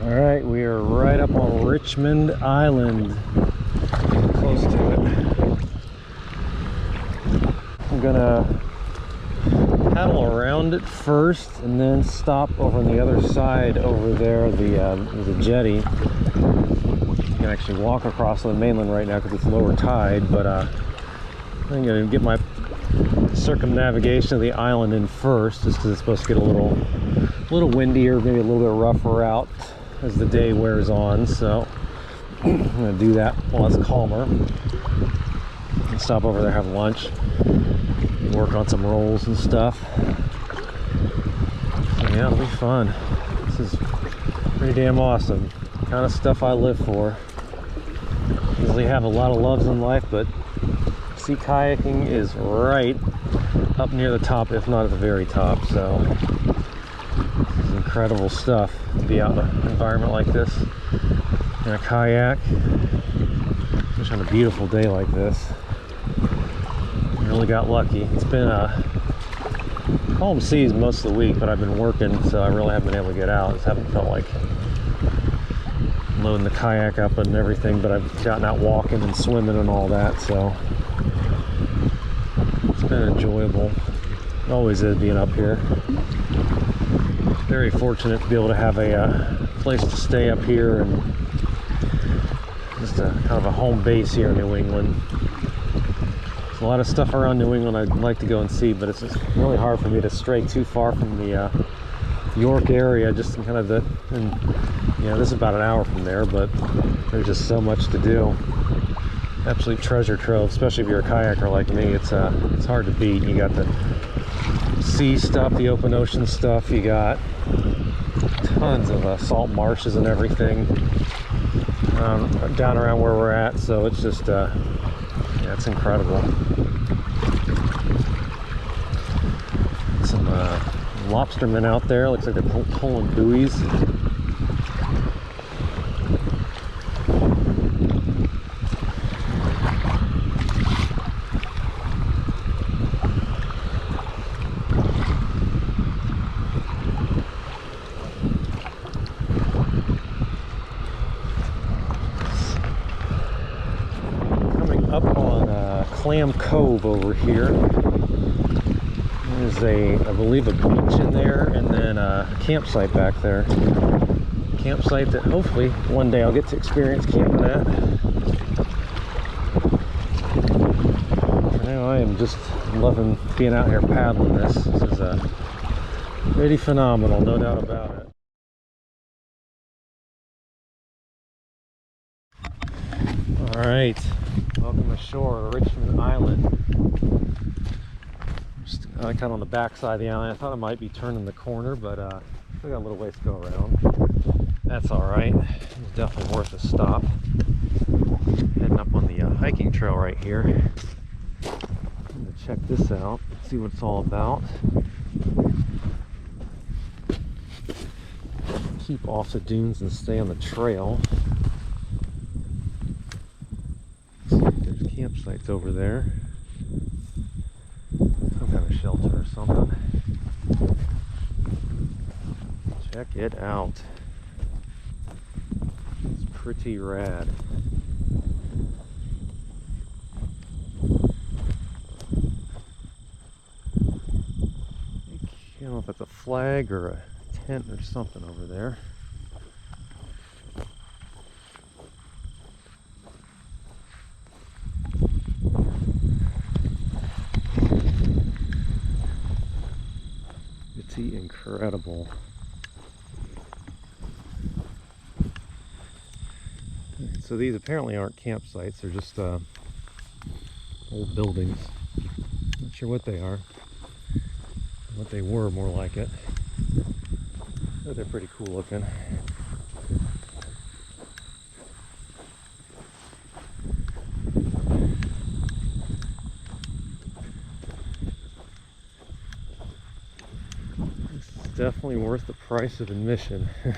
All right, we are right up on Richmond Island, close to it. I'm gonna paddle around it first and then stop over on the other side over there. There's a jetty. You can actually walk across the mainland right now because it's lower tide, but I'm gonna get my circumnavigation of the island in first, just because it's supposed to get a little windier, maybe a little bit rougher out as the day wears on. So I'm gonna do that while it's calmer and stop over there, have lunch, work on some rolls and stuff. So yeah, it'll be fun. This is pretty damn awesome. Kind of stuff I live for. Usually have a lot of loves in life, but sea kayaking is right up near the top, if not at the very top. So this is incredible stuff to be out in an environment like this in a kayak, especially on a beautiful day like this. Really got lucky. It's been calm seas most of the week, but I've been working, so I really haven't been able to get out. Just haven't felt like loading the kayak up and everything, but I've gotten out walking and swimming and all that, so it's been enjoyable. It always is being up here. Very fortunate to be able to have a place to stay up here and just a kind of a home base here in New England. There's a lot of stuff around New England I'd like to go and see, but it's just really hard for me to stray too far from the York area, just in kind of this is about an hour from there, but there's just so much to do. Absolute treasure trove, especially if you're a kayaker like me. It's hard to beat. You got the sea stuff, the open ocean stuff, you got tons of salt marshes and everything down around where we're at, so it's just yeah, it's incredible. Some lobstermen out there. Looks like they're pulling buoys. Coming up on Clam Cove over here. There's I believe a beach in there, and then a campsite back there. Campsite that hopefully one day I'll get to experience camping at. For now, I am just loving being out here paddling this. This is pretty phenomenal, no doubt about it. All right, welcome ashore, Richmond Island. Kind of on the back side of the island. I thought I might be turning the corner, but still got a little ways to go around. That's all right. It's definitely worth a stop. Heading up on the hiking trail right here. I'm gonna check this out, see what it's all about. Keep off the dunes and stay on the trail. See if there's campsites over there. Some kind of shelter or something. Check it out. It's pretty rad. I don't know if that's a flag or a tent or something over there. Incredible. So these apparently aren't campsites, they're just old buildings. Not sure what they are. What they were, more like it. But they're pretty cool looking. Definitely worth the price of admission. I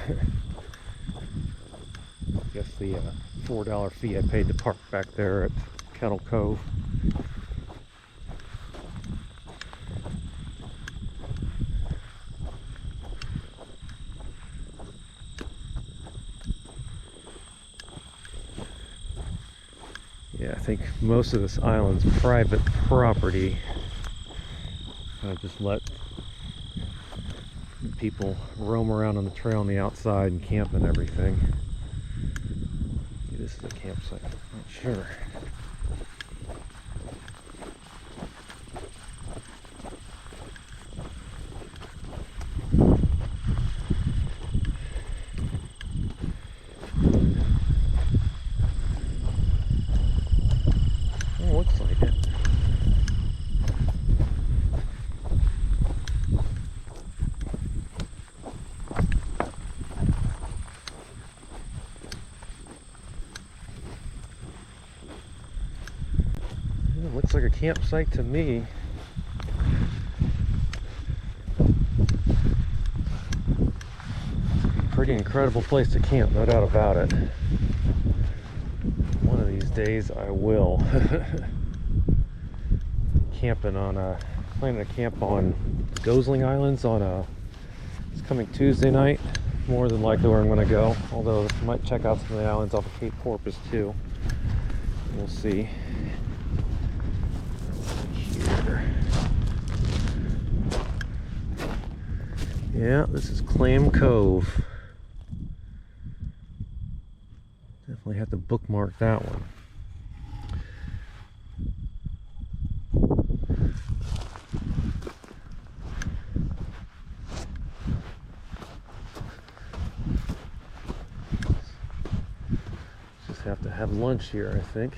guess the $4 fee I paid to park back there at Kettle Cove. think most of this island's private property. I just let people roam around on the trail on the outside and camp and everything. Maybe this is a campsite, I'm not sure. Oh, looks like it. Looks like a campsite to me. Pretty incredible place to camp, no doubt about it. One of these days I will. Camping on planning to camp on Gosling Islands on it's coming Tuesday night. More than likely where I'm going to go. Although I might check out some of the islands off of Cape Porpoise too. We'll see. Yeah, this is Clam Cove. Definitely have to bookmark that one. Just have to have lunch here, I think.